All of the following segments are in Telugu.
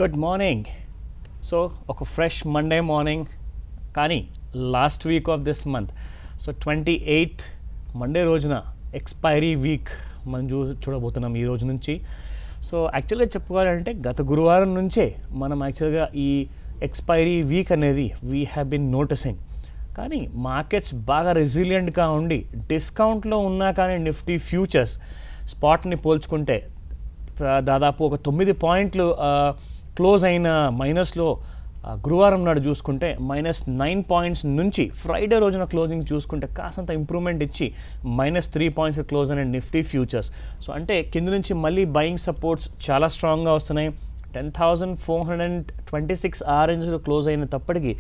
Good morning. సో ఒక ఫ్రెష్ మండే మార్నింగ్, కానీ last week off this month, so 28th Monday రోజున ఎక్స్పైరీ వీక్ మనం చూడబోతున్నాం ఈ రోజు నుంచి. సో యాక్చువల్గా చెప్పుకోవాలంటే గత గురువారం నుంచే మనం యాక్చువల్గా ఈ ఎక్స్పైరీ వీక్ అనేది వీ హ్యావ్ బిన్ నోటీసింగ్. కానీ మార్కెట్స్ బాగా రెసిలియంట్గా ఉండి డిస్కౌంట్లో ఉన్నా కానీ నిఫ్టీ ఫ్యూచర్స్ స్పాట్ని పోల్చుకుంటే దాదాపు ఒక 9 పాయింట్లు క్లోజ్ అయిన మైనస్లో గురువారం నాడు చూసుకుంటే -9 పాయింట్స్ నుంచి ఫ్రైడే రోజున క్లోజింగ్ చూసుకుంటే కాసంత ఇంప్రూవ్మెంట్ ఇచ్చి -3 పాయింట్స్ క్లోజ్ అయిన నిఫ్టీ ఫ్యూచర్స్. సో అంటే కింద నుంచి మళ్ళీ బయింగ్ సపోర్ట్స్ చాలా స్ట్రాంగ్గా వస్తున్నాయి. 10,426 రేంజ్లో క్లోజ్ అయిన తప్పటికి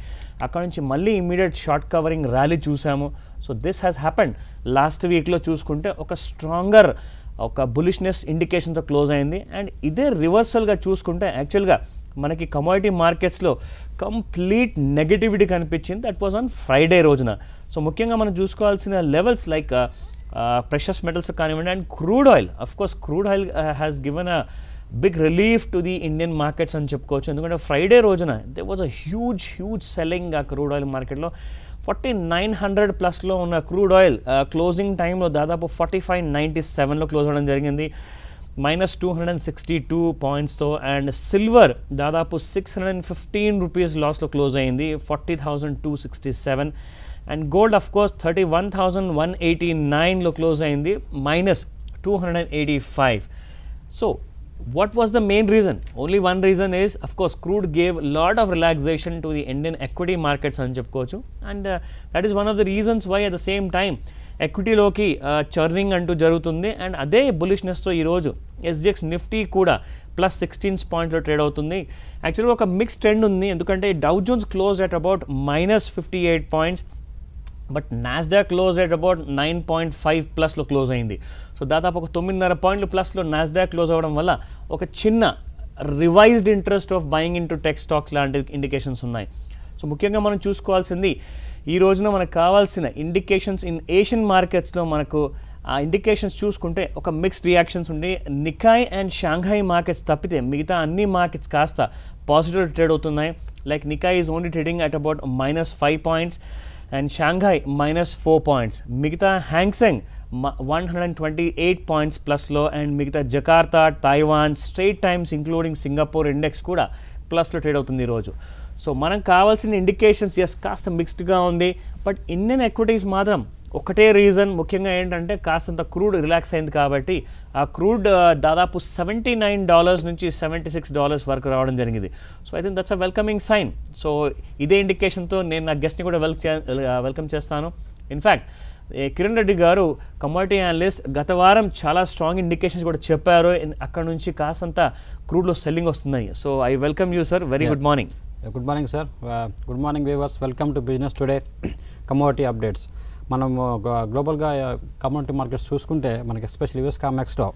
అక్కడ నుంచి మళ్ళీ ఇమీడియట్ షార్ట్ కవరింగ్ ర్యాలీ చూసాము. So this has happened. Last వీక్లో చూసుకుంటే ఒక స్ట్రాంగర్ ఒక బులిష్నెస్ ఇండికేషన్తో క్లోజ్ అయింది. అండ్ ఇదే రివర్సల్గా చూసుకుంటే యాక్చువల్గా మనకి కమోడిటీ మార్కెట్స్లో కంప్లీట్ నెగటివిటీ కనిపించింది. దట్ వాజ్ ఆన్ ఫ్రైడే రోజున. సో ముఖ్యంగా మనం చూసుకోవాల్సిన లెవెల్స్ లైక్ ప్రెషస్ మెటల్స్ కానివ్వండి and crude oil. Of course crude oil has given a big relief to the Indian markets అని చెప్పుకోవచ్చు. ఎందుకంటే ఫ్రైడే రోజున they was a huge selling ఆ క్రూడ్ ఆయిల్ మార్కెట్లో. 4900 ప్లస్లో ఉన్న క్రూడ్ ఆయిల్ క్లోజింగ్ టైంలో దాదాపు 4597లో క్లోజ్ అవ్వడం జరిగింది, -262 పాయింట్స్తో. అండ్ సిల్వర్ దాదాపు 615 రూపీస్ లాస్లో క్లోజ్ అయింది, 40,267. అండ్ గోల్డ్ అఫ్ కోర్స్ 31,189లో క్లోజ్ అయింది, -285. So what was the main reason? Only one reason is, of course, crude gave a lot of relaxation to the Indian equity markets అని చెప్పుకోవచ్చు. And that is one of the reasons why at the same time ఎక్విటీలోకి చర్నింగ్ అంటూ జరుగుతుంది. అండ్ అదే బులిష్నెస్తో ఈరోజు ఎస్జిఎక్స్ నిఫ్టీ కూడా +16 పాయింట్లో ట్రేడ్ అవుతుంది. యాక్చువల్గా ఒక మిక్స్ ట్రెండ్ ఉంది, ఎందుకంటే Dow Jones close at about -58 points, but Nasdaq close at about 9.5 ప్లస్లో క్లోజ్ అయింది. సో దాదాపు ఒక 9.5 పాయింట్లు ప్లస్లో నాస్డాక్ క్లోజ్ అవ్వడం వల్ల ఒక చిన్న revised interest of buying in to tech stocks లాంటి ఇండికేషన్స్ ఉన్నాయి. సో ముఖ్యంగా మనం చూసుకోవాల్సింది ఈ రోజున మనకు కావాల్సిన ఇండికేషన్స్ ఇన్ ఏషియన్ మార్కెట్స్లో మనకు ఆ ఇండికేషన్స్ చూసుకుంటే ఒక మిక్స్డ్ రియాక్షన్స్ ఉండి నికాయ్ అండ్ షాంఘై మార్కెట్స్ తప్పితే మిగతా అన్ని మార్కెట్స్ కాస్త పాజిటివ్ ట్రేడ్ అవుతున్నాయి. Like Nikkei is only trading at about -5 points and Shanghai -4 points. మిగతా హ్యాంగ్సెంగ్ 128 పాయింట్స్ ప్లస్లో. అండ్ మిగతా Jakarta, Taiwan, straight times including Singapore index కూడా ప్లస్లో ట్రేడ్ అవుతుంది ఈరోజు. సో మనకు కావాల్సిన ఇండికేషన్స్ కాస్త మిక్స్డ్గా ఉంది. బట్ ఇండియన్ ఎక్విటీస్ మాత్రం ఒకటే రీజన్ ముఖ్యంగా ఏంటంటే కాస్తంత క్రూడ్ రిలాక్స్ అయింది కాబట్టి ఆ క్రూడ్ దాదాపు $79 నుంచి $76 వరకు రావడం జరిగింది. So I think that's a welcoming sign. So ఇదే ఇండికేషన్తో నేను నా గెస్ట్ని కూడా వెల్కమ్ చేస్తాను. ఇన్ఫ్యాక్ట్ కిరణ్ రెడ్డి గారు కమోడిటీ అనలిస్ట్ గత వారం చాలా స్ట్రాంగ్ ఇండికేషన్స్ కూడా చెప్పారు. అక్కడ నుంచి కాసంత క్రూడ్లో సెల్లింగ్ వస్తున్నాయి. So I welcome you sir. Very good morning. Good morning sir. Good morning viewers. Welcome to business today commodity updates. మనం గ్లోబల్గా కమోడిటీ మార్కెట్స్ చూసుకుంటే మనకి ఎస్పెషల్లీ యూఎస్ కామెక్స్లో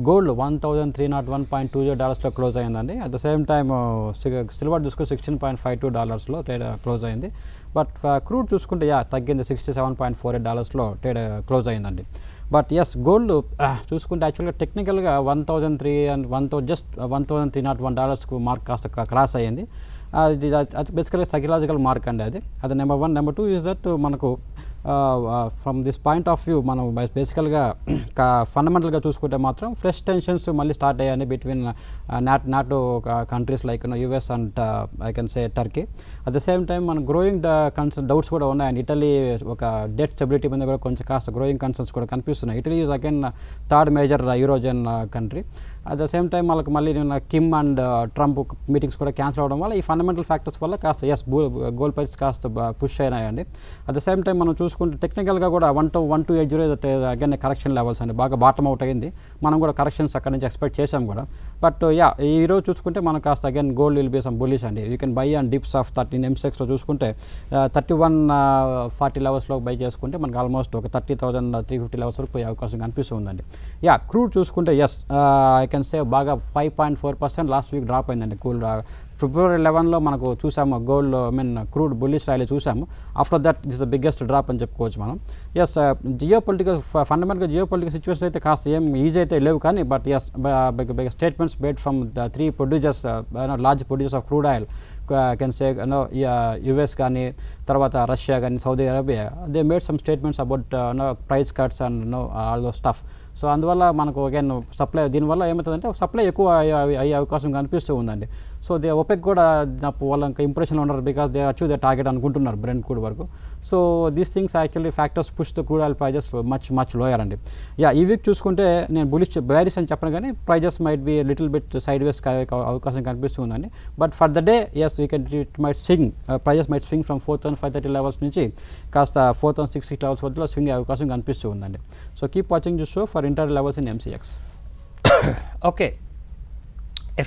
గోల్డ్ $1,301.20లో క్లోజ్ అయిందండి. At the same time silver చూసుకుంటే $16.52లో ట్రేడ్ క్లోజ్ అయింది. బట్ క్రూడ్ చూసుకుంటే తగ్గింది, $67.48లో ట్రేడ్ క్లోజ్ అయిందండి. బట్ గోల్డ్ చూసుకుంటే యాక్చువల్గా టెక్నికల్గా 1,301 మార్క్ కాస్త క్రాస్ అయ్యింది. అది బేసికల్గా సైకలాజికల్ మార్క్ అండి. అది నెంబర్ 1. నెంబర్ 2 ఈజ్ దట్ మనకు from this point of view మనం బేసికల్గా ఫండమెంటల్గా చూసుకుంటే మాత్రం ఫ్రెష్ టెన్షన్స్ మళ్ళీ స్టార్ట్ అయ్యాయి between NATO countries like US and I can say Turkey. At the same time మన గ్రోయింగ్ డౌట్స్ కూడా ఉన్నాయి. అండ్ ఇటలీ ఒక డెట్ స్టెబిలిటీ మీద కూడా కొంచెం కాస్త గ్రోయింగ్ కన్సర్న్స్ కూడా కనిపిస్తున్నాయి. Italy is again 3rd major eurozone country. At the same time వాళ్ళకి మళ్ళీ కిమ్ అండ్ ట్రంప్ మీటింగ్స్ కూడా క్యాన్సిల్ అవ్వడం వల్ల ఈ ఫండమెంటల్ ఫ్యాక్టర్స్ వల్ల కాస్త గోల్డ్ ప్రైస్ కాస్త పుష్ అయినాయండి. అట్ ద సేమ్ టైం మనం చూసుకుంటే టెక్నికల్గా కూడా 1,280 అగైన్ కరెక్షన్ లెవెల్స్ అండి, బాగా బాటమ్ అవుట్ అయింది. మనం కూడా కరెక్షన్స్ అక్కడ నుంచి ఎక్స్పెక్ట్ చేసాం కూడా. బట్ ఈరోజు చూసుకుంటే మనం కాస్త again gold will be some bullish అండి. You can buy and dips of 13 MCXలో చూసుకుంటే 3140 లెవెల్స్లో బై చేసుకుంటే మనకు ఆల్మోస్ట్ ఒక 30,350 లెవెల్స్ వరకు పోయే అవకాశం కనిపిస్తుందండి. క్రూడ్ చూసుకుంటే కెన్ సే బాగా 5.4% లాస్ట్ వీక్ డ్రాప్ అయిందండి. ఫిబ్రవరి 11లో మనకు చూసాము గోల్డ్ క్రూడ్ బుల్లిష్ ర్యాలీ చూసాము. After that this the biggest drop అని చెప్పుకోవచ్చు మనం. ఎస్, ఫండమెంటల్గా జియో పొలిటికల్ సిచ్యువేషన్ అయితే కాస్త ఏం ఈజీ అయితే లేవు, కానీ but yes statements made from the 3 producers, large producers of crude oil, can say US కానీ, తర్వాత రష్యా కానీ, Saudi Arabia, they made some statements about price cuts and all those stuff. So అందువల్ల మనకు అగైన్ సప్లై, దీనివల్ల ఏమవుతుందంటే సప్లై ఎక్కువ అయ్యే అవకాశం కనిపిస్తూ ఉందండి. సో దే ఒపెక్ కూడా వాళ్ళ ఇంకా ఇంప్రెషన్లో ఉన్నారు, because they achieve they target అనుకుంటున్నారు బ్రెంట్ క్రూడ్ వరకు. So these things actually factors push the crude oil prices much lower అండి. ఈ వీక్ చూసుకుంటే నేను బేరిష్ అని చెప్పను, కానీ prices might be little bit sideways అవకాశం కనిపిస్తూ ఉందండి. But for the day as we can it might swing, prices might swing from 4,530 levels నుంచి కాస్త 4,660 లెవెల్స్ వద్ద స్వింగ్ అవకాశం కనిపిస్తూ ఉందండి. So keep watching this show for inter levels in MCX. Okay,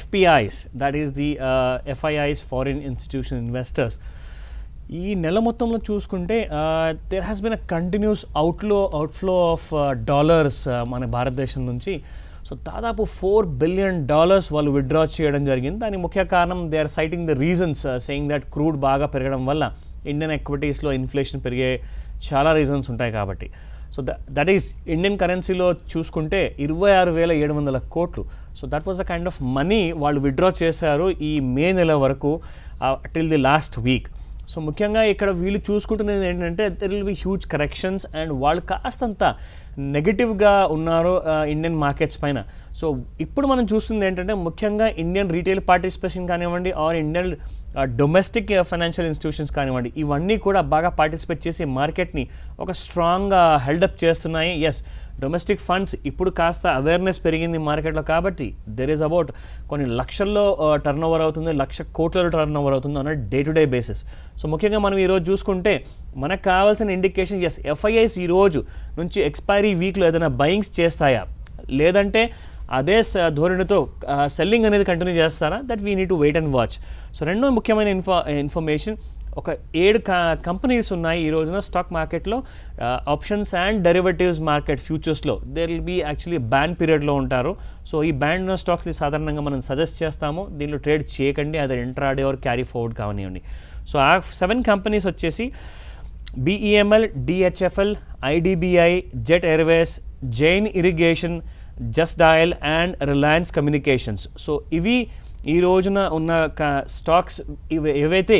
FPIs, that is the FIIs, foreign institutional investors. ఈ నెల మొత్తంలో చూసుకుంటే there has been a continuous outflow of dollars మన భారతదేశం నుంచి. సో దాదాపు $4 బిలియన్ వాళ్ళు విత్డ్రా చేయడం జరిగింది. దానికి ముఖ్య కారణం they are citing the reasons, saying that crude బాగా పెరగడం వల్ల ఇండియన్ ఎక్విటీస్లో ఇన్ఫ్లేషన్ పెరిగే చాలా రీజన్స్ ఉంటాయి కాబట్టి. సో దట్ ఈస్ ఇండియన్ కరెన్సీలో చూసుకుంటే 26,700 కోట్లు. So that was a kind of money వాళ్ళు విత్డ్రా చేశారు ఈ మే నెల వరకు till the last week. So ముఖ్యంగా ఇక్కడ వీళ్ళు చూసుకుంటున్నది ఏంటంటే there will be huge corrections and వాళ్ళు కాస్తంత నెగిటివ్గా ఉన్నారు ఇండియన్ మార్కెట్స్ పైన. సో ఇప్పుడు మనం చూస్తుంది ఏంటంటే ముఖ్యంగా ఇండియన్ రీటైల్ పార్టిసిపేషన్ కానివ్వండి, or Indian domestic financial institutions కానివ్వండి, ఇవన్నీ కూడా బాగా పార్టిసిపేట్ చేసి మార్కెట్ని ఒక స్ట్రాంగ్గా హెల్డప్ చేస్తున్నాయి. ఎస్, డొమెస్టిక్ ఫండ్స్ ఇప్పుడు కాస్త అవేర్నెస్ పెరిగింది మార్కెట్లో, కాబట్టి దెర్ ఈజ్ అబౌట్ కొన్ని లక్షల్లో టర్న్ ఓవర్ అవుతుంది, 1,00,000 కోట్లలో టర్న్ ఓవర్ అవుతుంది అన్న day to day basis. So ముఖ్యంగా మనం ఈరోజు చూసుకుంటే మనకు కావాల్సిన ఇండికేషన్, ఎస్ ఎఫ్ఐఐస్ ఈరోజు నుంచి ఎక్స్పైరీ వీక్లో ఏదైనా బయింగ్స్ చేస్తాయా, లేదంటే అదే ధోరణితో సెల్లింగ్ అనేది కంటిన్యూ చేస్తారా, that we need to wait and watch. So రెండో ముఖ్యమైన ఇన్ఫర్మేషన్, ఒక 7 కంపెనీస్ ఉన్నాయి ఈ రోజున స్టాక్ మార్కెట్లో, ఆప్షన్స్ అండ్ డెరివేటివ్స్ మార్కెట్ ఫ్యూచర్స్లో. There will be actually ban పీరియడ్లో ఉంటారు. సో ఈ బ్యాన్ ఉన్న స్టాక్స్ని సాధారణంగా మనం సజెస్ట్ చేస్తాము, దీనిలో ట్రేడ్ చేయకండి, అదే ఇంట్రాడే ఆర్ క్యారీ ఫార్వర్డ్ కావనివ్వండి. సో ఆ 7 కంపెనీస్ వచ్చేసి BEML, DHFL, IDBI, Jet Airways, Jain Irrigation, Just Dial and Reliance communications. So ఇవి ఈ రోజున ఉన్న స్టాక్స్ ఏవైతే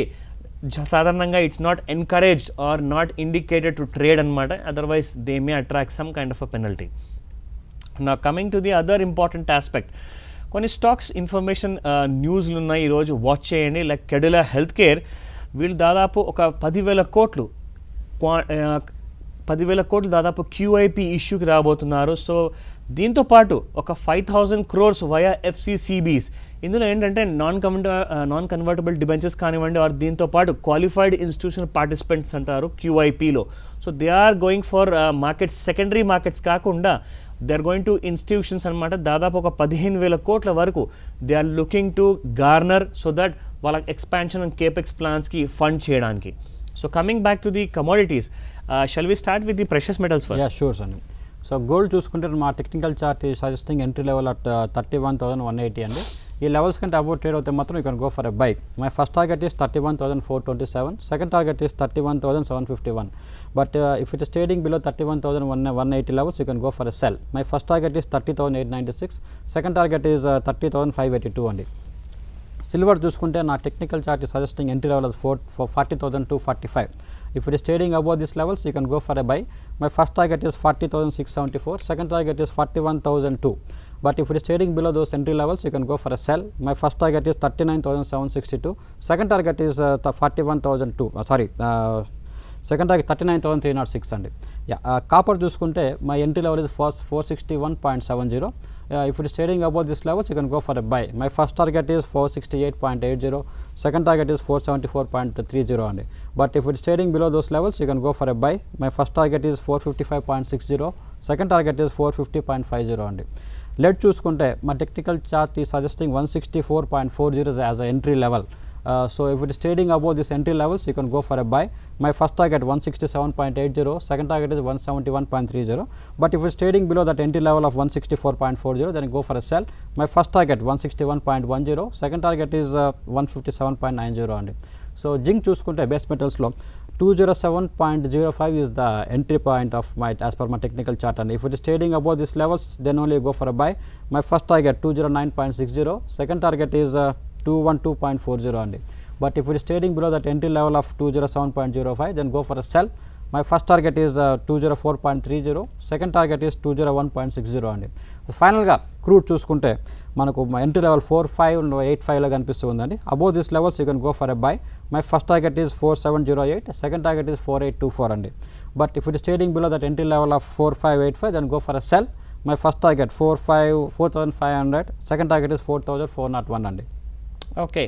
సాధారణంగా it's not encouraged or not indicated to trade అనమాట, otherwise they may attract some kind of a penalty. నా coming to the other important aspect, కొన్ని స్టాక్స్ ఇన్ఫర్మేషన్ న్యూస్లు ఉన్నాయి ఈరోజు, వాచ్ చేయండి. లైక్ కెడిలా హెల్త్ కేర్, వీళ్ళు దాదాపు ఒక 10,000 కోట్లు దాదాపు QIP ఇష్యూకి రాబోతున్నారు. సో దీంతోపాటు ఒక 5,000 crores వయా FCCBs. ఇందులో ఏంటంటే నాన్ కన్వర్టబుల్ డిబెంచర్స్ కానివ్వండి, ఆర్ దీంతోపాటు క్వాలిఫైడ్ ఇన్స్టిట్యూషనల్ పార్టిసిపెంట్స్ అంటారు QIPలో. So they are going for markets, secondary markets కాకుండా they are going to institutions అనమాట. దాదాపు ఒక 15,000 కోట్ల వరకు they are looking to garner, so that వాళ్ళ ఎక్స్పాన్షన్ అండ్ కేపెక్స్ ప్లాన్స్కి ఫండ్ చేయడానికి. So coming back to the commodities, shall we start with the precious metals first? Yeah, sure, Sunny. So gold చూసుకుంటే మా technical chart suggesting entry level at 31,180 అండి. ఈ లెవెల్స్ కంటే అబౌట్ ట్రేడ్ అవుతే మాత్రం you can go for a buy. My first target is 31,427, second target is 31,751. But if it is trading below 31,180 levels you can go for a sell. My first target is 30,896, second target is 30,582 అండి. సిల్వర్ చూసుకుంటే నా technical chart suggesting entry level 40,245. If it is trading above these levels, you can go for a buy. My first target is 40,674, second target is 41,002. But if it is trading below those entry levels, you can go for a sell. My first target is 39,762, second target is 41,002. Second target 39,306 అండి. కాపర్ చూసుకుంటే my entry level is 461.70. If it is trading above these levels, you can go for a buy. My first target is 468.80, second target is 474.30 అండి. But if it is trading below those levels, you can go for a buy. My first target is 455.60, second target is 450.50 అండి. లెడ్ చూసుకుంటే మా టెక్నికల్ చార్ట్ ఈ suggesting 164.40 as a entry level. So if it is trading above this entry levels, you can go for a buy. My first target 167.80, second target is 171.30. But if it is trading below that entry level of 164.40, then go for a sell. My first target 161.10, second target is 157.90 అండి. సో జింక్ చూసుకుంటే base మెటల్స్లో 207.05 is the entry point of my as per my technical chart, and if it is trading above these levels, then only go for a buy. My first target 209.60, second target is 212.40 అండి. But if it is trading below that entry level of 207.05, then go for a sell. My first target is 204.30, second target is 201.60 అండి. ఫైనల్గా క్రూడ్ చూసుకుంటే మనకు ఎంట్రీ లెవెల్ 4585లో కనిపిస్తుందండి. Above this levels you can go for a buy. My first target is 4708, second target is 4824 అండి. But if it is trading below that entry level of 4585, then go for a sell. My first target 4500, second target is 4401 అండి. Okay,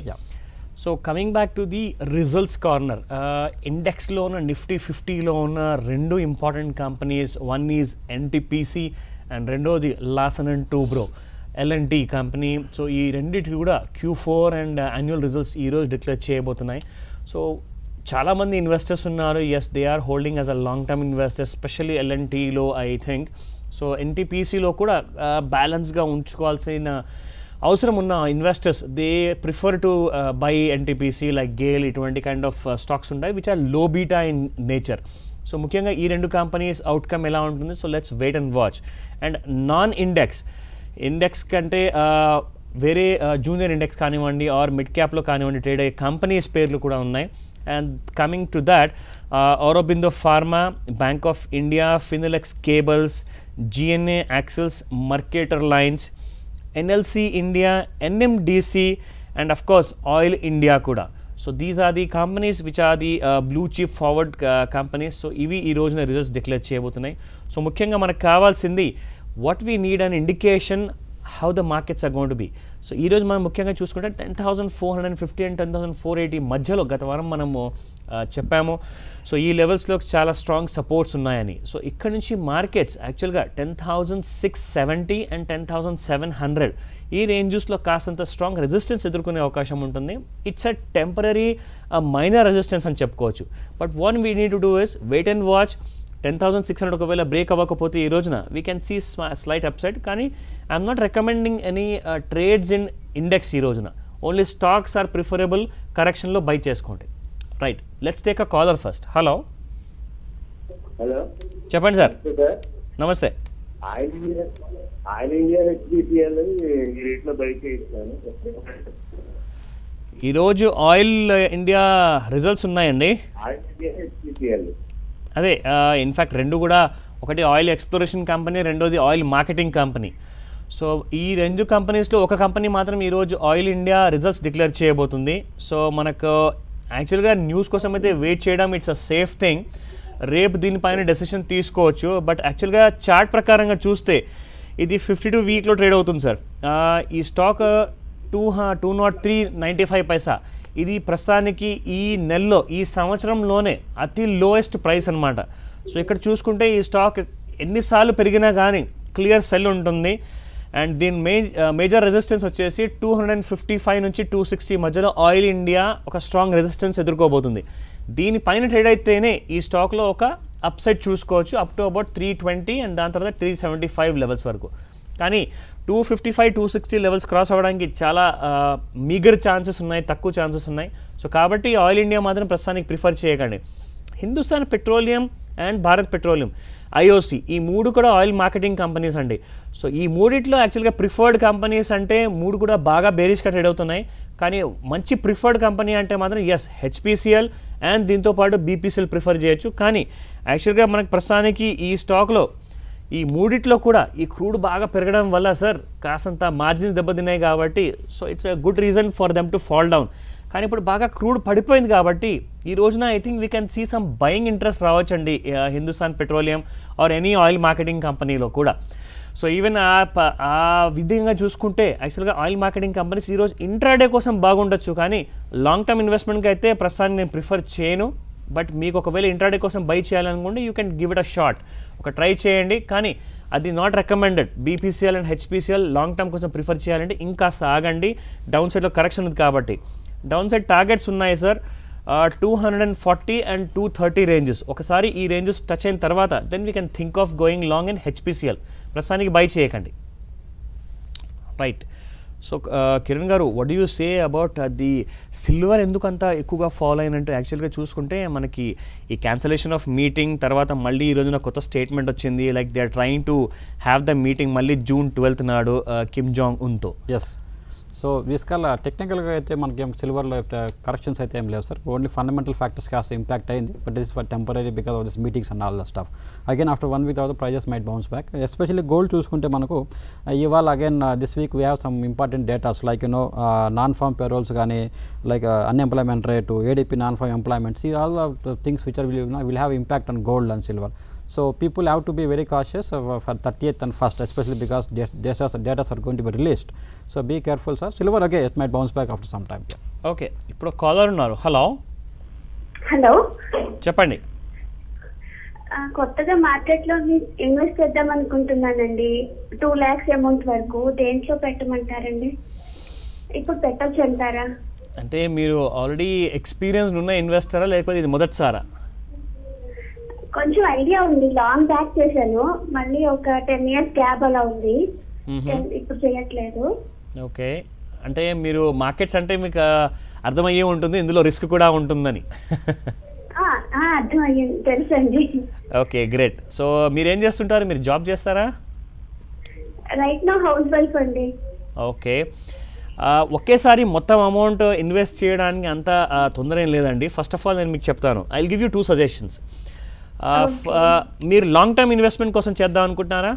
so coming back to the results corner, ఇండెక్స్లో ఉన్న నిఫ్టీ 50లో ఉన్న రెండు important companies, one is NTPC and రెండోది Lawson and Toubro L&T company. So ఈ రెండింటికి కూడా Q4 అండ్ యాన్యువల్ రిజల్ట్స్ ఈరోజు డిక్లేర్ చేయబోతున్నాయి. సో చాలామంది ఇన్వెస్టర్స్ ఉన్నారు, as they are holding as a long term investors, specially L&Tలో ఐ థింక్. సో ఎన్టీపీసీలో కూడా బ్యాలెన్స్గా ఉంచుకోవాల్సిన అవసరం ఉన్న investors, they prefer to buy NTPC like GAIL, ఇటువంటి కైండ్ ఆఫ్ స్టాక్స్ ఉంటాయి which are low beta in nature. So ముఖ్యంగా ఈ రెండు కంపెనీస్ అవుట్కమ్ ఎలా ఉంటుంది, so let's wait and watch. And non index కంటే వేరే జూనియర్ ఇండెక్స్ కానివ్వండి ఆర్ మిడ్ క్యాప్లో కానివ్వండి ట్రేడ్ అయ్యే కంపెనీస్ పేర్లు కూడా ఉన్నాయి. And coming to that, Aurobindo pharma, bank of India, Finolex cables, GNA axles, Mercator lines, NLC India, NMDC and of course oil India కూడా. So these are the companies which are the blue chip forward companies. So ఇవి ఈ రోజున రిజల్ట్స్ డిక్లేర్ చేయబోతున్నాయి. సో ముఖ్యంగా మనకు కావాల్సింది what we need an indication how the markets are going to be. So ఈరోజు మనం ముఖ్యంగా చూసుకుంటే 10,450 అండ్ 10,480 మధ్యలో గత వారం మనము చెప్పాము. సో ఈ లెవెల్స్లో చాలా స్ట్రాంగ్ సపోర్ట్స్ ఉన్నాయని. సో ఇక్కడ నుంచి మార్కెట్స్ యాక్చువల్గా 10,670 అండ్ 10,700 ఈ రేంజెస్లో కాస్తంత స్ట్రాంగ్ రెసిస్టెన్స్ ఎదుర్కొనే అవకాశం ఉంటుంది. It's a temporary minor resistance అని చెప్పుకోవచ్చు. But one we need to do is wait and watch. 10,600 ఒకవేళ బ్రేక్ అవ్వకపోతే ఈ రోజున we can see slight upside, కానీ I'm not recommending any trades in index ఈ రోజున. ఓన్లీ స్టాక్స్ ఆర్ ప్రిఫరబుల్, కరెక్షన్లో బై చేసుకోండి. Right, let's take a caller first. Hello చెప్పండి సార్. నమస్తే. ఈరోజు ఆయిల్ ఇండియా రిజల్ట్స్ ఉన్నాయండి. అదే ఇన్ఫ్యాక్ట్ రెండు కూడా, ఒకటి ఆయిల్ ఎక్స్ప్లోరేషన్ కంపెనీ, రెండోది ఆయిల్ మార్కెటింగ్ కంపెనీ. సో ఈ రెండు కంపెనీస్లో ఒక కంపెనీ మాత్రం ఈరోజు ఆయిల్ ఇండియా రిజల్ట్స్ డిక్లేర్ చేయబోతుంది. సో మనకు యాక్చువల్గా న్యూస్ కోసం అయితే వెయిట్ చేయడం ఇట్స్ అ సేఫ్ థింగ్. రేపు దీనిపైన డెసిషన్ తీసుకోవచ్చు. బట్ యాక్చువల్గా చార్ట్ ప్రకారంగా చూస్తే ఇది 52 వీక్లో ట్రేడ్ అవుతుంది సార్. ఈ స్టాక్ 203.95 ఇది ప్రస్తుతానికి ఈ నెలలో, ఈ సంవత్సరంలోనే అతి లోయెస్ట్ ప్రైస్ అనమాట. సో ఇక్కడ చూసుకుంటే ఈ స్టాక్ ఎన్నిసార్లు పెరిగినా కానీ క్లియర్ సెల్ ఉంటుంది. అండ్ దీని మేజర్ రెసిస్టెన్స్ వచ్చేసి 255 నుంచి 260 మధ్యలో ఆయిల్ ఇండియా ఒక స్ట్రాంగ్ రెసిస్టెన్స్ ఎదుర్కోబోతుంది. దీనిపైన ట్రేడ్ అయితేనే ఈ స్టాక్లో ఒక అప్సైడ్ చూసుకోవచ్చు అప్ టు అబౌట్ 320 అండ్ దాని తర్వాత 375 లెవెల్స్ వరకు. కానీ 255, 260 లెవెల్స్ క్రాస్ అవ్వడానికి చాలా మీగర్ ఛాన్సెస్ ఉన్నాయి, తక్కువ ఛాన్సెస్ ఉన్నాయి. సో కాబట్టి ఆయిల్ ఇండియా మాత్రం ప్రస్తుతానికి ప్రిఫర్ చేయకండి. Hindustan petroleum and Bharat petroleum, IOC, ఈ మూడు కూడా ఆయిల్ మార్కెటింగ్ కంపెనీస్ అండి. సో ఈ మూడిట్లో యాక్చువల్గా ప్రిఫర్డ్ కంపెనీస్ అంటే మూడు కూడా బాగా బేరిష్గా ట్రేడ్ అవుతున్నాయి. కానీ మంచి ప్రిఫర్డ్ కంపెనీ అంటే మాత్రం ఎస్ HPCL అండ్ దీంతోపాటు BPCL ప్రిఫర్ చేయొచ్చు. కానీ యాక్చువల్గా మనకు ప్రస్తుతానికి ఈ స్టాక్లో ఈ మూడిట్లో కూడా ఈ క్రూడ్ బాగా పెరగడం వల్ల సార్ కాసంత మార్జిన్స్ దెబ్బతిన్నాయి కాబట్టి so it's a good reason for them to fall down. కానీ ఇప్పుడు బాగా క్రూడ్ పడిపోయింది కాబట్టి ఈ రోజున I think we can see some buying interest రావచ్చండి Hindustan petroleum or any oil marketing కంపెనీలో కూడా. సో ఈవెన్ ఆ విధంగా చూసుకుంటే యాక్చువల్గా ఆయిల్ మార్కెటింగ్ కంపెనీస్ ఈరోజు ఇంట్రాడే కోసం బాగుండొచ్చు, కానీ లాంగ్ టర్మ్ ఇన్వెస్ట్మెంట్కి అయితే ప్రస్తుతానికి నేను ప్రిఫర్ చేయను. బట్ మీకు ఒకవేళ ఇంట్రాడే కోసం బై చేయాలనుకుంటే you can give it a shot, ఒక ట్రై చేయండి. కానీ అది not recommended. BPCL and HPCL long term కోసం ప్రిఫర్ చేయాలంటే ఇంకా ఆగండి, డౌన్ సైడ్లో కరెక్షన్ ఉంది కాబట్టి. డౌన్ సైడ్ టార్గెట్స్ ఉన్నాయి సార్ 240 and 230 రేంజెస్. ఒకసారి ఈ రేంజెస్ టచ్ అయిన తర్వాత then we can think of going long in HPCL. ప్రస్తుతానికి బై చేయకండి. Right. So Kiran garu, what do you say about the silver ఎందుకు అంత ఎక్కువగా ఫాలో అయినట్టు? యాక్చువల్గా చూసుకుంటే మనకి ఈ క్యాన్సలేషన్ ఆఫ్ మీటింగ్ తర్వాత మళ్ళీ ఈ రోజున కొత్త స్టేట్మెంట్ వచ్చింది, like they are trying to have the meeting మళ్ళీ June 12th నాడు కిమ్ జాంగ్ ఉన్తో. ఎస్. సో బేసికల్ టెక్నికల్గా అయితే మనకి ఏం సిల్వర్లో కరెక్షన్స్ అయితే ఏం లేవు సార్. ఓన్లీ ఫండమెంటల్ ఫ్యాక్టర్స్ కాస్త ఇంపాక్ట్ అయింది, but this for temporary because of this meetings and all the stuff. Again after 1 week తర్వాత prices might bounce back. Especially gold చూసుకుంటే మనకు ఇవాళ again this week we have some important datas like non farm payrolls కానీ, like unemployment rate, ADP non farm employments, ఈ all things which are will have impact on gold and silver. So people have to be very cautious for 30th and 1st, especially because data are going to be released. So be careful, sir. Silver again, it might bounce back after some time. Okay, ఇప్పుడు కాలర్ ఉన్నారు. హలో. హలో, చెప్పండి. కొత్తగా మార్కెట్లో ఇన్వెస్ట్ చేద్దాం అనుకుంటున్నానండి. 2 lakhs అమౌంట్ వరకు. దేంట్లో పెట్టమంటారండి? ఇప్పుడు పెట్టొచ్చు అంటారా? అంటే మీరు ఆల్రెడీ ఎక్స్పీరియన్స్ ఉన్న ఇన్వెస్టరా లేకపోతే ఇది మొదటిసారా? కొంచెం ఐడియా ఉంది, లాంగ్ బ్యాక్ చేశాను, మళ్ళీ ఒక 10 years గ్యాప్ అలా ఉంది, ఇప్పుడు చేయట్లేదు. ఓకే, అంటే మీరు మార్కెట్స్ అంటే మీకు అర్థమయ్యే ఉంటుంది, ఇందులో రిస్క్ కూడా ఉంటుందని. అర్థమయ్యింది, తెలుసండి. Okay, great. సో మీరు ఏం చేస్తుంటారు? మీరు జాబ్ చేస్తారా? రైట్ నౌ హౌస్ వైఫ్ అండి. ఓకే, ఒకేసారి మొత్తం అమౌంట్ ఇన్వెస్ట్ చేయడానికి అంత తొందర ఏం లేదండి. ఫస్ట్ ఆఫ్ ఆల్ నేను మీకు చెప్తాను, I will give you 2 suggestions. మీరు లాంగ్ టర్మ్ ఇన్వెస్ట్మెంట్ కోసం చేద్దాం అనుకుంటున్నారా?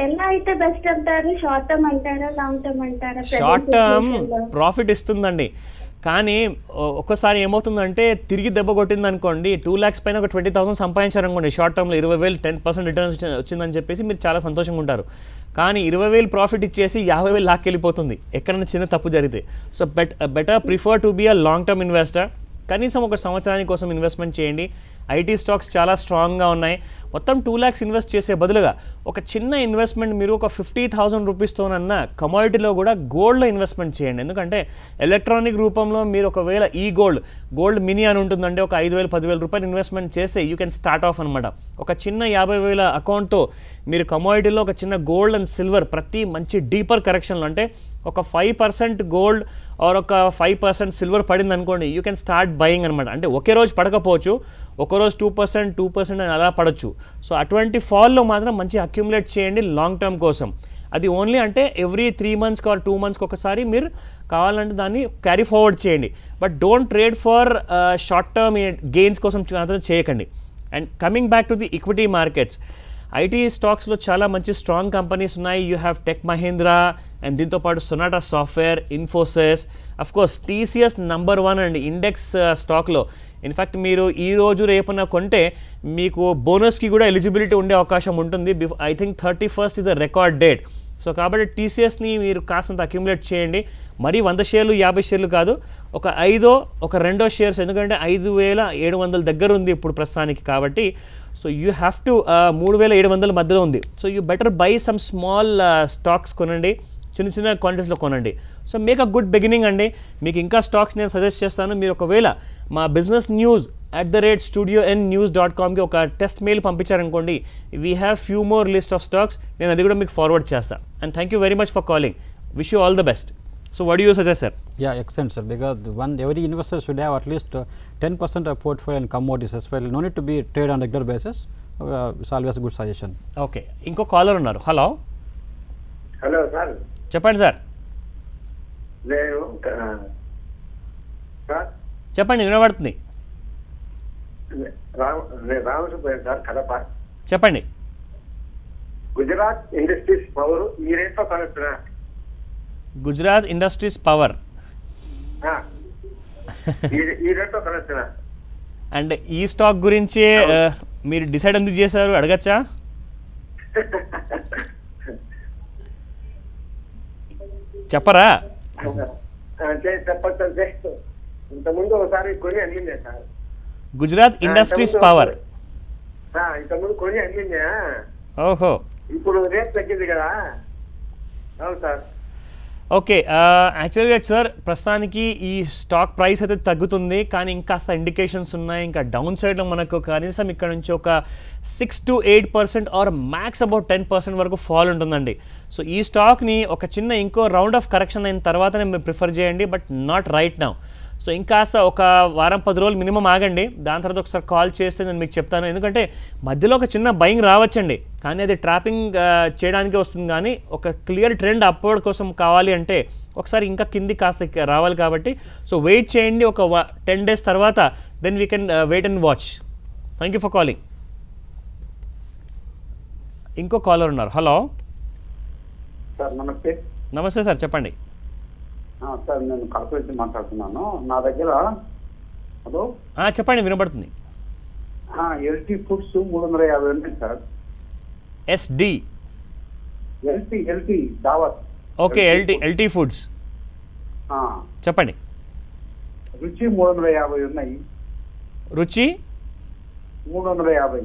ఎలా అయితే బెస్ట్ అంటారు? షార్ట్ టర్మ్ అంటారా, లాంగ్ టర్మ్ అంటారా? షార్ట్ టర్మ్ ప్రాఫిట్ ఇస్తుందండి, కానీ ఒక్కసారి ఏమవుతుందంటే తిరిగి దెబ్బ కొట్టింది అనుకోండి, 2 lakhs పైన ఒక 20,000 సంపాదించారనుకోండి, షార్ట్ టర్మ్లో 20,000 10% రిటర్న్స్ వచ్చిందని చెప్పేసి మీరు చాలా సంతోషంగా ఉంటారు. కానీ 20,000 ప్రాఫిట్ ఇచ్చేసి 50,000 లాక్కెళ్ళిపోతుంది ఎక్కడైనా చిన్న తప్పు జరిగితే. So better prefer to be a long term investor. కనీసం ఒక సంవత్సరానికి కోసం ఇన్వెస్ట్మెంట్ చేయండి. ఐటీ స్టాక్స్ చాలా స్ట్రాంగ్గా ఉన్నాయి. మొత్తం 2 lakhs ఇన్వెస్ట్ చేసే బదులుగా ఒక చిన్న ఇన్వెస్ట్మెంట్ మీరు ఒక 50,000 రూపీస్తోనన్నా కమోడిటీలో కూడా గోల్డ్లో ఇన్వెస్ట్మెంట్ చేయండి. ఎందుకంటే ఎలక్ట్రానిక్ రూపంలో మీరు ఒకవేళ ఈ గోల్డ్ మినీ అని ఉంటుందంటే ఒక 5,000 10,000 రూపాయలు ఇన్వెస్ట్మెంట్ చేస్తే యూ కెన్ స్టార్ట్ ఆఫ్ అనమాట. ఒక చిన్న 50,000 అకౌంట్తో మీరు కమోడిటీలో ఒక చిన్న గోల్డ్ అండ్ సిల్వర్ ప్రతి మంచి డీపర్ కరెక్షన్లో, అంటే ఒక 5% గోల్డ్ ఆర్ ఒక 5% సిల్వర్ పడింది అనుకోండి, యూ కెన్ స్టార్ట్ బయింగ్ అనమాట. అంటే ఒకే రోజు పడకపోవచ్చు, ఒకరోజు 2% అని అలా పడవచ్చు. సో అటువంటి ఫాల్లో మాత్రం మంచి అక్యుములేట్ చేయండి లాంగ్ టర్మ్ కోసం. అది ఓన్లీ అంటే ఎవ్రీ 3 months ఆర్ 2 months ఒకసారి మీరు కావాలంటే దాన్ని క్యారీ ఫార్వర్డ్ చేయండి. But don't trade for short term gains కోసం మాత్రం చేయకండి. And coming back to the equity markets, IT స్టాక్స్లో చాలా మంచి స్ట్రాంగ్ కంపెనీస్ ఉన్నాయి. You have tech Mahindra and దీంతోపాటు Sonata software, Infosys, of course TCS number 1 అండి ఇండెక్స్ స్టాక్లో. ఇన్ఫ్యాక్ట్ మీరు ఈ రోజు రేపున కొంటే మీకు బోనస్కి కూడా ఎలిజిబిలిటీ ఉండే అవకాశం ఉంటుంది. I think 31st is the record date. So కాబట్టి TCSని మీరు కాస్తంత అక్యుములేట్ చేయండి. మరీ 100 షేర్లు 50 షేర్లు కాదు, ఒక 5 ఒక 2 షేర్స్, ఎందుకంటే 5,700 దగ్గర ఉంది ఇప్పుడు ప్రస్తుతానికి. కాబట్టి సో యూ హ్యావ్ టు 3,700 మధ్యలో ఉంది. So you better by some small stocks కొనండి, చిన్న క్వాంటిటీస్లో కొనండి. So make a good beginning అండి. మీకు ఇంకా స్టాక్స్ నేను సజెస్ట్ చేస్తాను. మీరు ఒకవేళ మా బిజినెస్ న్యూస్ @studioNnews.comకి ఒక టెస్ట్ మెయిల్ పంపించారనుకోండి, we have few more list of stocks, నేను అది కూడా మీకు ఫార్వర్డ్ చేస్తాను. And thank you very much for calling. Wish you all the best. So what do you suggest, sir? Yeah, excellent, sir. Because every investor should have at least 10% of portfolio in commodities as well. No need to be trade on regular basis. It's always a good suggestion. Okay. ఇంకో కాలర్ ఉన్నారు. హలో. Hello sir. చెప్పండి సార్. నేను సార్ చెప్పండి, వినబడుతుంది. రామసుబ్రహ్మణ్యం సార్, కడప. చెప్పండి. గుజరాత్ ఇండస్ట్రీస్ పవర్ ఈ రేట్లో కనుక్కున్నా. గుజరాత్ ఇండస్ట్రీస్ పవర్ ఈ రేట్లో కనుక్కున్నా. అండ్ ఈ స్టాక్ గురించి మీరు డిసైడ్ ఎందుకు చేశారు అడగచ్చా? చెప్పరా? చెప్పచ్చు. ఇంతకుముందు ఒకసారి కొని అమ్మిందే సార్. గుజరాత్ ఇండస్ట్రీస్ పవర్ ఇంతకుముందు కొని అమ్మిందే. ఓహో. ఇప్పుడు రేట్ తగ్గింది కదా. అవును సార్. ఓకే, యాక్చువల్గా సార్ ప్రస్తుతానికి ఈ స్టాక్ ప్రైస్ అయితే తగ్గుతుంది, కానీ ఇంకాస్త ఇండికేషన్స్ ఉన్నాయి. ఇంకా డౌన్ సైడ్లో మనకు కనీసం ఇక్కడ నుంచి ఒక 6-8% ఆర్ మ్యాక్స్ అబౌట్ 10% వరకు ఫాల్ ఉంటుందండి. సో ఈ స్టాక్ని ఒక చిన్న ఇంకో రౌండ్ ఆఫ్ కరెక్షన్ అయిన తర్వాతనే మీరు ప్రిఫర్ చేయండి, but not right now. So ఇంకాస్త ఒక వారం 10 రోజులు మినిమం ఆగండి, దాని తర్వాత ఒకసారి కాల్ చేస్తే నేను మీకు చెప్తాను. ఎందుకంటే మధ్యలో ఒక చిన్న బయింగ్ రావచ్చండి, కానీ అది ట్రాపింగ్ చేయడానికి వస్తుంది. కానీ ఒక క్లియర్ ట్రెండ్ అప్వర్డ్ కోసం కావాలి అంటే ఒకసారి ఇంకా కింది కాస్త రావాలి. కాబట్టి సో వెయిట్ చేయండి ఒక 10 days తర్వాత, then we can wait and watch. Thank you for calling. ఇంకో కాలర్ ఉన్నారు. హలో సార్ నమస్తే. నమస్తే సార్, చెప్పండి. సార్ నేను కడప నుంచి మాట్లాడుతున్నాను. నా దగ్గర హలో చెప్పండి, వినపడుతుంది. ఎల్టీ ఫుడ్స్ 350 ఉన్నాయి సార్. ఎస్డి ఎల్టీ దావత్. ఓకే, ఎల్టీ ఫుడ్స్ చెప్పండి. రుచి 350 ఉన్నాయి. రుచి 350.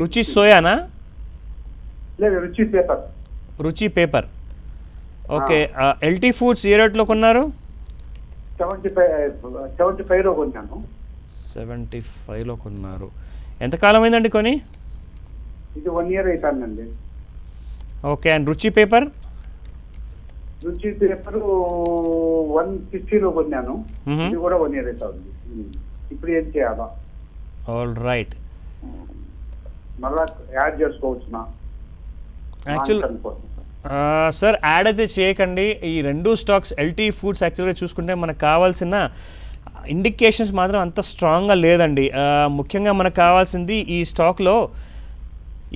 రుచి సోయానా? లేదు, రుచి పేపర్. రుచి పేపర్. ఓకే, ఎల్టీ ఫుడ్స్ ఏ రేట్లో కొన్నారు? 75లో కొన్నాను. 75లో కొన్నారు. ఎంతకాలం అయిందండి కొని? ఇది 1 year అవుతానండి. ఓకే, అండ్ రుచి పేపర్? రుచి పేపర్ 160లో కొన్నాను. ఇది కూడా 1 year అవుతుంది. ఇప్పుడు ఏం చేయాలా? ఆల్ రైట్, మళ్ళా యాడ్ చేసుకోవచ్చునా? సార్ యాడ్ అయితే చేయకండి. ఈ రెండు స్టాక్స్ ఎల్టీ ఫుడ్స్ యాక్చువల్గా చూసుకుంటే మనకు కావాల్సిన ఇండికేషన్స్ మాత్రం అంత స్ట్రాంగ్గా లేదండి. ముఖ్యంగా మనకు కావాల్సింది ఈ స్టాక్లో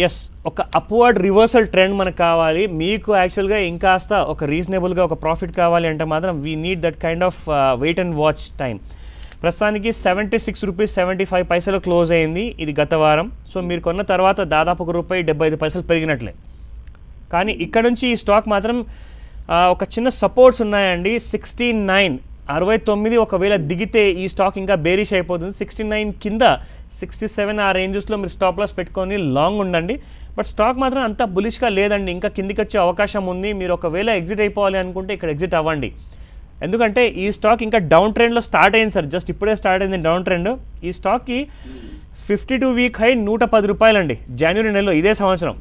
ఎస్ ఒక అప్వర్డ్ రివర్సల్ ట్రెండ్ మనకు కావాలి. మీకు యాక్చువల్గా ఇంకాస్త ఒక రీజనబుల్గా ఒక ప్రాఫిట్ కావాలి అంటే మాత్రం we need that kind of weight and watch time. ప్రస్తుతానికి 76 రూపీస్ 75 పైసలు క్లోజ్ అయింది ఇది గత వారం. సో మీరు కొన్న తర్వాత దాదాపు ₹1.75 పెరిగినట్లే. కానీ ఇక్కడ నుంచి ఈ స్టాక్ మాత్రం ఒక చిన్న సపోర్ట్స్ ఉన్నాయండి. 69 ఒకవేళ దిగితే ఈ స్టాక్ ఇంకా బేరిష్ అయిపోతుంది. 69 కింద 67 ఆ రేంజెస్లో మీరు స్టాప్ లాస్ పెట్టుకొని లాంగ్ ఉండండి. బట్ స్టాక్ మాత్రం అంత బులిష్గా లేదండి, ఇంకా కిందికి వచ్చే అవకాశం ఉంది. మీరు ఒకవేళ ఎగ్జిట్ అయిపోవాలి అనుకుంటే ఇక్కడ ఎగ్జిట్ అవ్వండి. ఎందుకంటే ఈ స్టాక్ ఇంకా డౌన్ ట్రెండ్లో స్టార్ట్ అయింది సార్, జస్ట్ ఇప్పుడే స్టార్ట్ అయింది డౌన్ ట్రెండ్. ఈ స్టాక్కి 52 వీక్ హై ₹110 అండి జనవరి నెలలో ఇదే సంవత్సరం.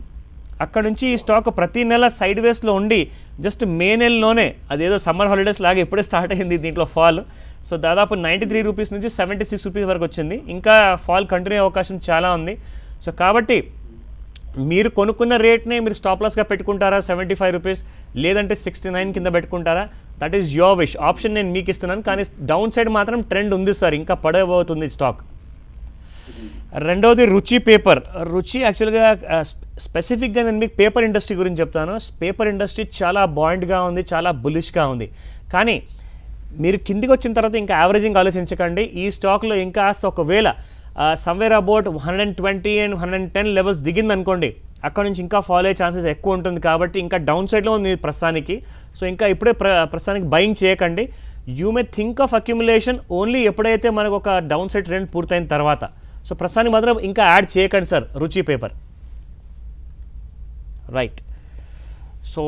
అక్కడ నుంచి ఈ స్టాక్ ప్రతి నెల సైడ్ వేస్లో ఉండి జస్ట్ మే నెలలోనే అదేదో సమ్మర్ హాలిడేస్ లాగా ఇప్పుడే స్టార్ట్ అయింది దీంట్లో ఫాల్. సో దాదాపు 93 రూపీస్ నుంచి 76 రూపీస్ వరకు వచ్చింది. ఇంకా ఫాల్ కంటిన్యూ అవకాశం చాలా ఉంది. సో కాబట్టి మీరు కొనుక్కున్న రేట్నే మీరు స్టాప్ లాస్గా పెట్టుకుంటారా 75 రూపీస్, లేదంటే 69 కింద పెట్టుకుంటారా? That is your wish. Option నేను మీకు ఇస్తున్నాను. కానీ డౌన్ సైడ్ మాత్రం ట్రెండ్ ఉంది సార్, ఇంకా పడబోతుంది స్టాక్. రెండవది రుచి పేపర్. రుచి యాక్చువల్గా స్పెసిఫిక్గా నేను మీకు పేపర్ ఇండస్ట్రీ గురించి చెప్తాను. పేపర్ ఇండస్ట్రీ చాలా బాయింట్గా ఉంది, చాలా బులిష్గా ఉంది. కానీ మీరు కిందికి వచ్చిన తర్వాత ఇంకా యావరేజింగ్ ఆలోచించకండి. ఈ స్టాక్లో ఇంకా ఒకవేళ సమ్వేర్ అబౌట్ 120 and 110 లెవెల్స్ దిగింది అనుకోండి, అక్కడ నుంచి ఇంకా ఫాలో అయ్యే ఛాన్సెస్ ఎక్కువ ఉంటుంది. కాబట్టి ఇంకా డౌన్ సైడ్లో ఉంది ప్రస్తుతానికి. సో ఇంకా ఇప్పుడే ప్రస్తుతానికి బయింగ్ చేయకండి. You may think of accumulation only ఎప్పుడైతే మనకు ఒక డౌన్ సైడ్ ట్రెండ్ పూర్తయిన తర్వాత. సో ప్రస్తుతానికి మాత్రం ఇంకా యాడ్ చేయకండి సార్ రుచి paper. Right. So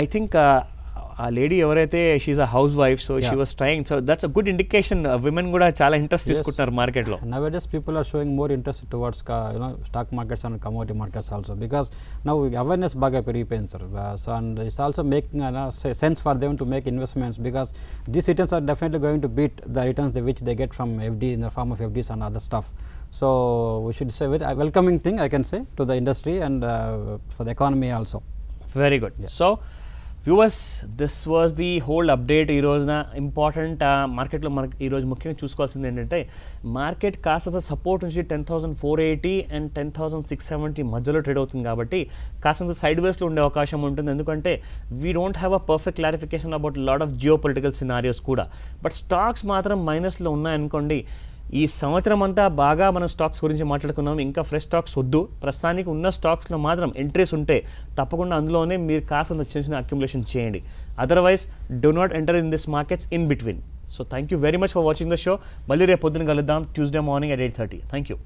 I think ఆ లేడీ ఎవరైతే she a housewife, so she was trying. So that's a good indication. Women కూడా చాలా ఇంట్రెస్ట్ తీసుకుంటున్నారు మార్కెట్లో. Nowadays people are showing more interest towards stock markets and commodity markets also, because now awareness baga peripoyindi sir. So and it's also making sense for them to make investments, because these returns are definitely going to beat the returns which they get from FD in the form of FDs and other stuff. So we should say a welcoming thing, I can say, to the industry and for the economy also. Very good. So viewers, this was the whole update. ఈ రోజున ఇంపార్టెంట్ మార్కెట్లో మనకి ఈరోజు ముఖ్యంగా చూసుకోవాల్సింది ఏంటంటే, మార్కెట్ కాస్త సపోర్ట్ నుంచి 10,480 and 10,670 మధ్యలో ట్రేడ్ అవుతుంది. కాబట్టి కాస్తంత సైడ్ వేస్లో ఉండే అవకాశం ఉంటుంది. ఎందుకంటే we don't have a perfect clarification about lot of geo political scenarios కూడా. బట్ స్టాక్స్ మాత్రం మైనస్లో ఉన్నాయనుకోండి. ఈ సంవత్సరం అంతా బాగా మనం స్టాక్స్ గురించి మాట్లాడుకున్నాం. ఇంకా ఫ్రెష్ స్టాక్స్ వద్దు. ప్రస్తుతానికి ఉన్న స్టాక్స్లో మాత్రం ఎంట్రీస్ ఉంటే తప్పకుండా అందులోనే మీరు కాస్త చిన్న అక్యుములేషన్ చేయండి. Otherwise do not enter in this markets in between. So thank you very much for watching the show. మళ్ళీ రేపు పొద్దున కలుద్దాం, Tuesday morning at 8:30. Thank you.